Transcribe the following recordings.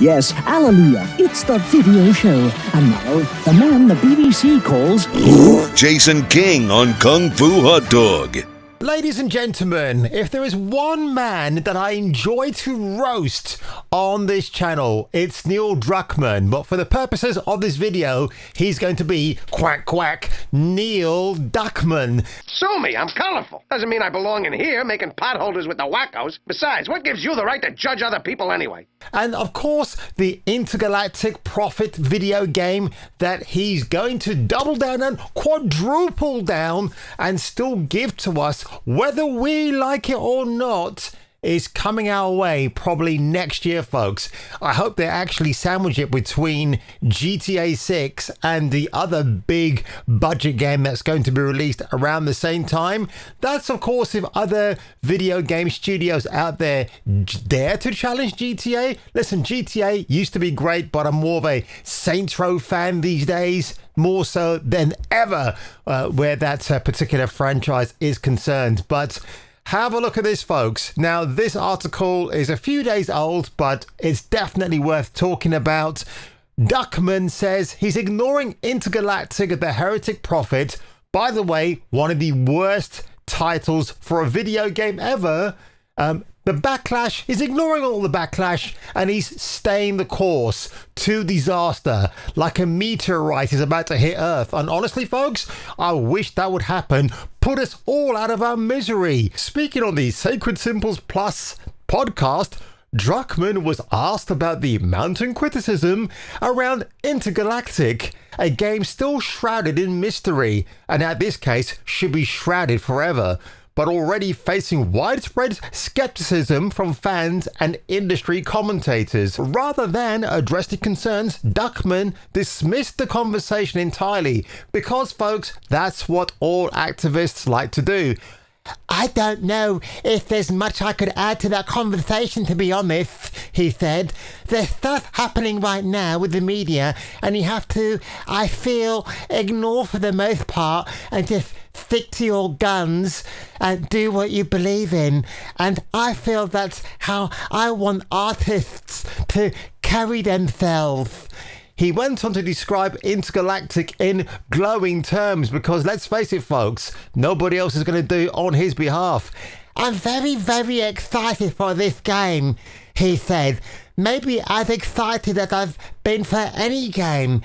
Yes, hallelujah, it's the video show. And now, the man the BBC calls... Jason King on Kung Fu Hot Dog. Ladies and gentlemen, if there is one man that I enjoy to roast on this channel, it's Neil Druckmann. But for the purposes of this video, he's going to be quack quack Neil Duckman. Sue me, I'm colorful. Doesn't mean I belong in here making potholders with the wackos. Besides, what gives you the right to judge other people anyway? And of course, the intergalactic profit video game that he's going to double down and quadruple down and still give to us, whether we like it or not, is coming our way probably next year, folks. I hope they actually sandwich it between GTA 6 and the other big budget game that's going to be released around the same time. That's, of course, if other video game studios out there dare to challenge GTA. Listen, GTA used to be great, but I'm more of a Saints Row fan these days, more so than ever, where that particular franchise is concerned. But have a look at this, folks. Now, this article is a few days old, but it's definitely worth talking about. Druckmann says he's ignoring Intergalactic the Heretic Prophet. By the way, one of the worst titles for a video game ever. The backlash, he's ignoring all the backlash and he's staying the course to disaster like a meteorite is about to hit Earth. And honestly, folks, I wish that would happen. Put us all out of our misery. Speaking on the Sacred Symbols Plus podcast, Druckmann was asked about the mounting criticism around Intergalactic, a game still shrouded in mystery, and at this case should be shrouded forever, but already facing widespread skepticism from fans and industry commentators. Rather than address the concerns, Druckmann dismissed the conversation entirely because, folks, that's what all activists like to do. I don't know if there's much I could add to that conversation, to be honest, he said. There's stuff happening right now with the media, and you have to, I feel, ignore for the most part and just stick to your guns and do what you believe in. And I feel that's how I want artists to carry themselves. He went on to describe Intergalactic in glowing terms because, let's face it, folks, nobody else is going to do it on his behalf. I'm very, very excited for this game, he said. Maybe as excited as I've been for any game.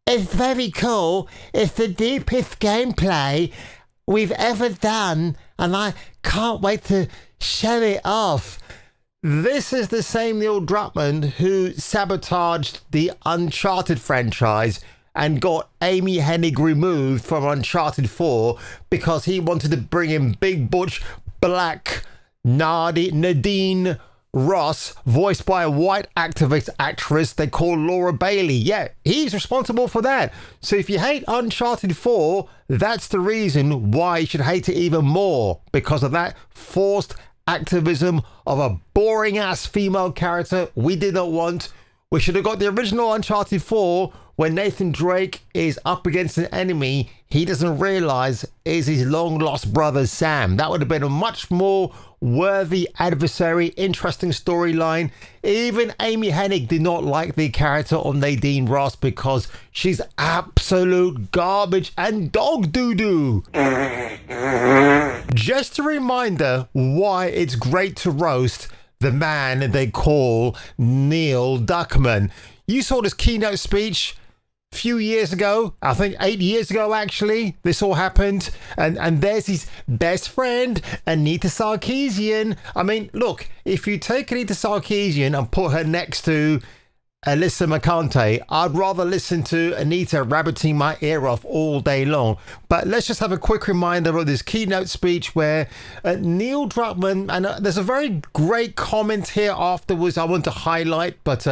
It's very cool. It's the deepest gameplay we've ever done, and I can't wait to show it off. This is the same Neil Druckmann who sabotaged the Uncharted franchise and got Amy Hennig removed from Uncharted 4 because he wanted to bring in big butch black Nadine Ross, voiced by a white activist actress they call Laura Bailey. Yeah, he's responsible for that. So if you hate Uncharted 4, that's the reason why you should hate it even more, because of that forced activism of a boring ass female character we did not want. We should have got the original Uncharted 4 when Nathan Drake is up against an enemy he doesn't realize is his long lost brother Sam. That would have been a much more worthy adversary, interesting storyline. Even Amy Hennig did not like the character of Nadine Ross because she's absolute garbage and dog doo-doo. Just a reminder why it's great to roast the man they call Neil Druckmann. You saw this keynote speech a few years ago, I think 8 years ago actually, this all happened, and there's his best friend, Anita Sarkeesian. I mean, look, if you take Anita Sarkeesian and put her next to Alyssa McConaughey, I'd rather listen to Anita rabbiting my ear off all day long. But let's just have a quick reminder of this keynote speech where Neil Druckmann, and there's a very great comment here afterwards I want to highlight, but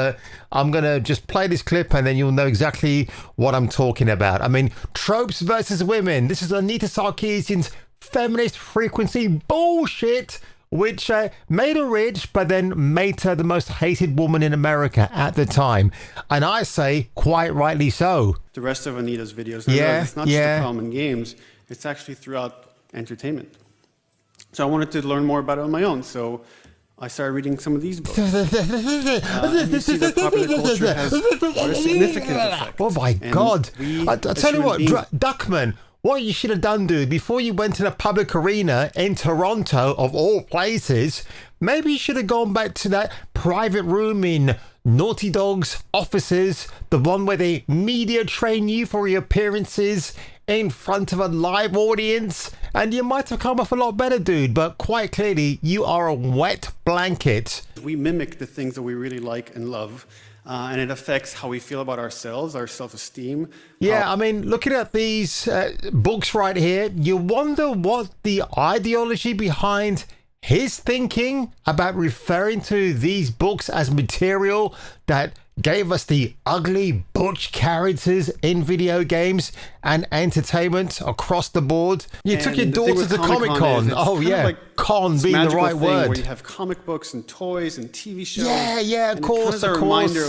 I'm going to just play this clip and then you'll know exactly what I'm talking about. I mean, tropes versus women. This is Anita Sarkeesian's feminist frequency bullshit, which made her rich, but then made her the most hated woman in America at the time. And I say, quite rightly so. The rest of Anita's videos, it's not just a problem in games, it's actually throughout entertainment. So I wanted to learn more about it on my own. So I started reading some of these books. And you see that popular culture has quite a significant effect. Oh my God. I tell you what, Druckmann, what you should have done, dude, before you went to the public arena in Toronto, of all places, maybe you should have gone back to that private room in Naughty Dog's offices, the one where they media train you for your appearances in front of a live audience, and you might have come off a lot better, dude. But quite clearly, you are a wet blanket. We mimic the things that we really like and love, and it affects how we feel about ourselves, our self-esteem. Yeah, I mean, looking at these books right here, you wonder what the ideology behind his thinking about referring to these books as material that gave us the ugly butch characters in video games and entertainment across the board. You took your daughter to Comic-Con. Oh yeah, like con being the right word. Where you have comic books and toys and TV shows. Yeah, of course.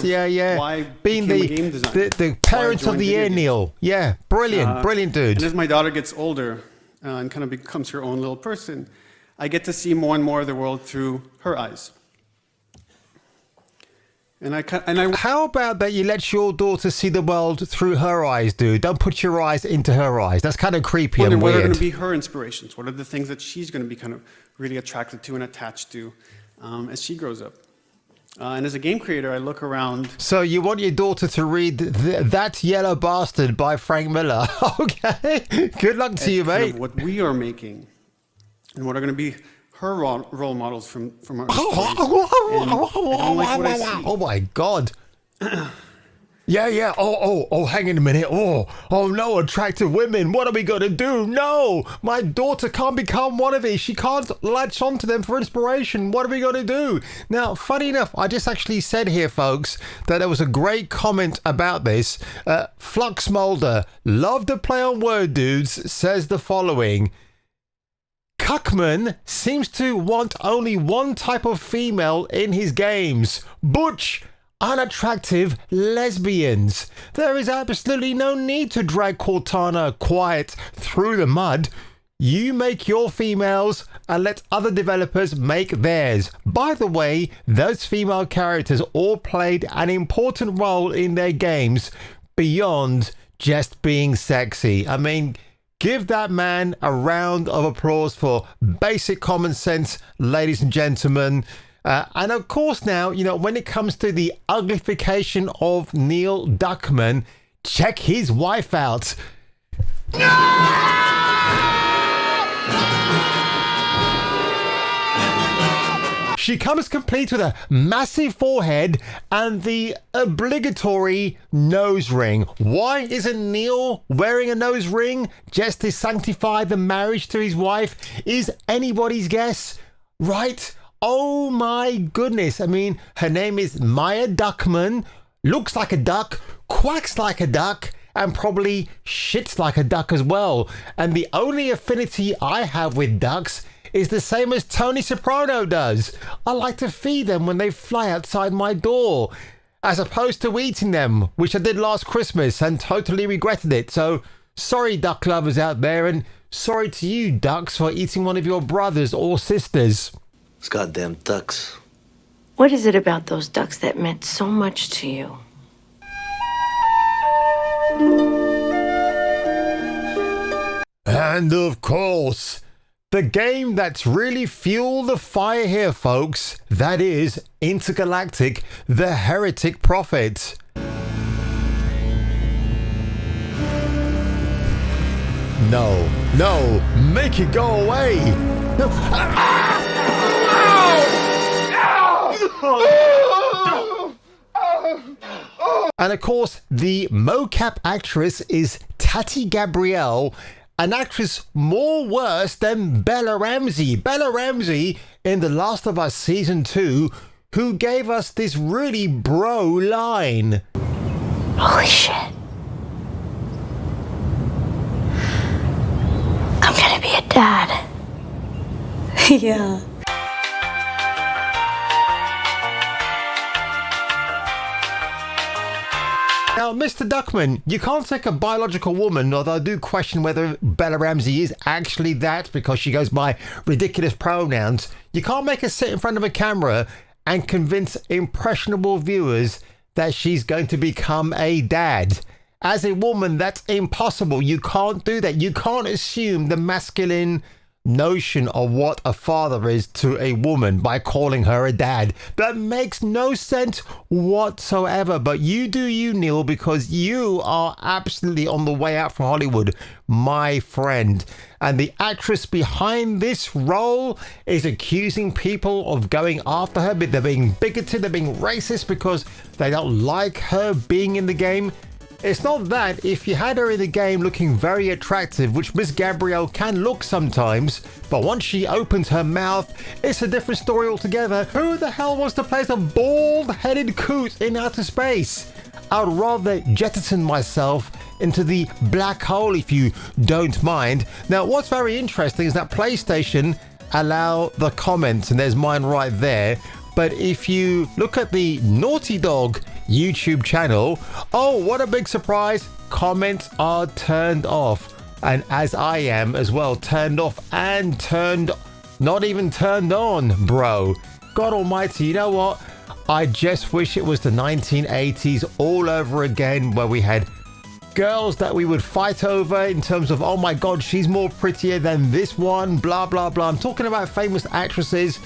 Yeah. Why being the parent of the year, Neil. Yeah, brilliant, dude. And as my daughter gets older and kind of becomes her own little person, I get to see more and more of the world through her eyes. And how about that you let your daughter see the world through her eyes, dude? Don't put your eyes into her eyes. That's kind of creepy and weird. What are going to be her inspirations? What are the things that she's going to be kind of really attracted to and attached to as she grows up? And as a game creator, I look around. So you want your daughter to read That Yellow Bastard by Frank Miller. Okay. Good luck to you, mate. What we are making and what are going to be her role models from our stories. And I don't like what I see. Oh my God. Yeah. Oh, hang on a minute. Oh no, attractive women. What are we going to do? No, my daughter can't become one of these. She can't latch onto them for inspiration. What are we going to do? Now, funny enough, I just actually said here, folks, that there was a great comment about this. Flux Mulder, love to play on word, dudes, says the following. Cuckman seems to want only one type of female in his games. Butch, unattractive lesbians. There is absolutely no need to drag Cortana quiet through the mud. You make your females and let other developers make theirs. By the way, those female characters all played an important role in their games beyond just being sexy. I mean, give that man a round of applause for basic common sense, ladies and gentlemen. And of course now, you know, when it comes to the uglification of Neil Druckmann, check his wife out. She comes complete with a massive forehead and the obligatory nose ring. Why isn't Neil wearing a nose ring just to sanctify the marriage to his wife is anybody's guess, right? Oh my goodness. I mean, her name is Maya Druckmann, looks like a duck, quacks like a duck, and probably shits like a duck as well. And the only affinity I have with ducks is the same as Tony Soprano does. I like to feed them when they fly outside my door, as opposed to eating them, which I did last Christmas and totally regretted it. So sorry, duck lovers out there, and sorry to you, ducks, for eating one of your brothers or sisters. Those goddamn ducks. What is it about those ducks that meant so much to you? And of course, the game that's really fueled the fire here, folks, that is Intergalactic, the Heretic Prophet. No, make it go away. And of course, the mocap actress is Tati Gabrielle, an actress more worse than Bella Ramsey. Bella Ramsey in The Last of Us Season 2, who gave us this really bro line. Holy shit. I'm gonna be a dad. Yeah. Now, Mr. Druckmann, you can't take a biological woman, although I do question whether Bella Ramsey is actually that because she goes by ridiculous pronouns. You can't make her sit in front of a camera and convince impressionable viewers that she's going to become a dad. As a woman, that's impossible. You can't do that. You can't assume the masculine notion of what a father is to a woman by calling her a dad. That makes no sense whatsoever. But you do you, Neil, because you are absolutely on the way out from Hollywood, my friend. And the actress behind this role is accusing people of going after her, but they're being bigoted, they're being racist because they don't like her being in the game. It's not that. If you had her in the game looking very attractive, which Miss Gabrielle can look sometimes, but once she opens her mouth, it's a different story altogether. Who the hell wants to play as a bald-headed coot in outer space? I'd rather jettison myself into the black hole, if you don't mind. Now, what's very interesting is that PlayStation allow the comments, and there's mine right there. But if you look at the Naughty Dog YouTube channel, oh, what a big surprise, comments are turned off. And as I am as well, turned off and not even turned on, bro. God almighty, you know what? I just wish it was the 1980s all over again, where we had girls that we would fight over in terms of, oh my God, she's more prettier than this one, blah, blah, blah. I'm talking about famous actresses.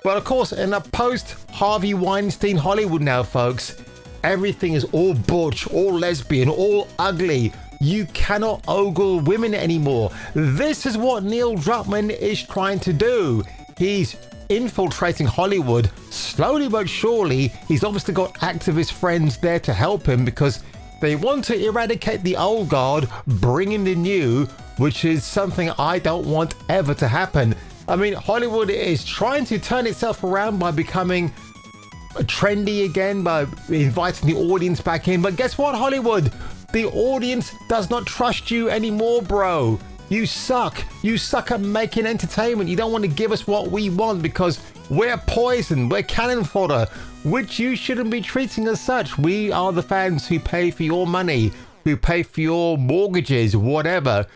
But of course, in a post-Harvey Weinstein Hollywood now, folks, everything is all butch, all lesbian, all ugly. You cannot ogle women anymore. This is what Neil Druckmann is trying to do. He's infiltrating Hollywood slowly but surely. He's obviously got activist friends there to help him because they want to eradicate the old guard, bring in the new, which is something I don't want ever to happen. I mean, Hollywood is trying to turn itself around by becoming trendy again, by inviting the audience back in. But guess what, Hollywood? The audience does not trust you anymore, bro. You suck. You suck at making entertainment. You don't want to give us what we want because we're poison. We're cannon fodder, which you shouldn't be treating as such. We are the fans who pay for your money, who pay for your mortgages, whatever.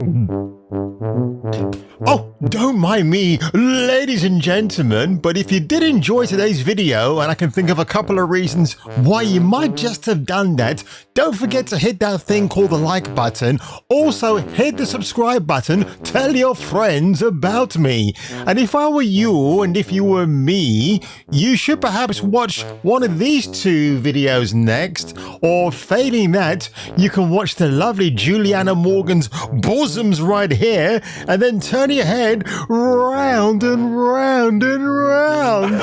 Oh, don't mind me, ladies and gentlemen, but if you did enjoy today's video, and I can think of a couple of reasons why you might just have done that, don't forget to hit that thing called the like button. Also, hit the subscribe button. Tell your friends about me. And if I were you, and if you were me, you should perhaps watch one of these two videos next, or failing that, you can watch the lovely Juliana Morgan's bosoms right here, and then turn your head round and round and round.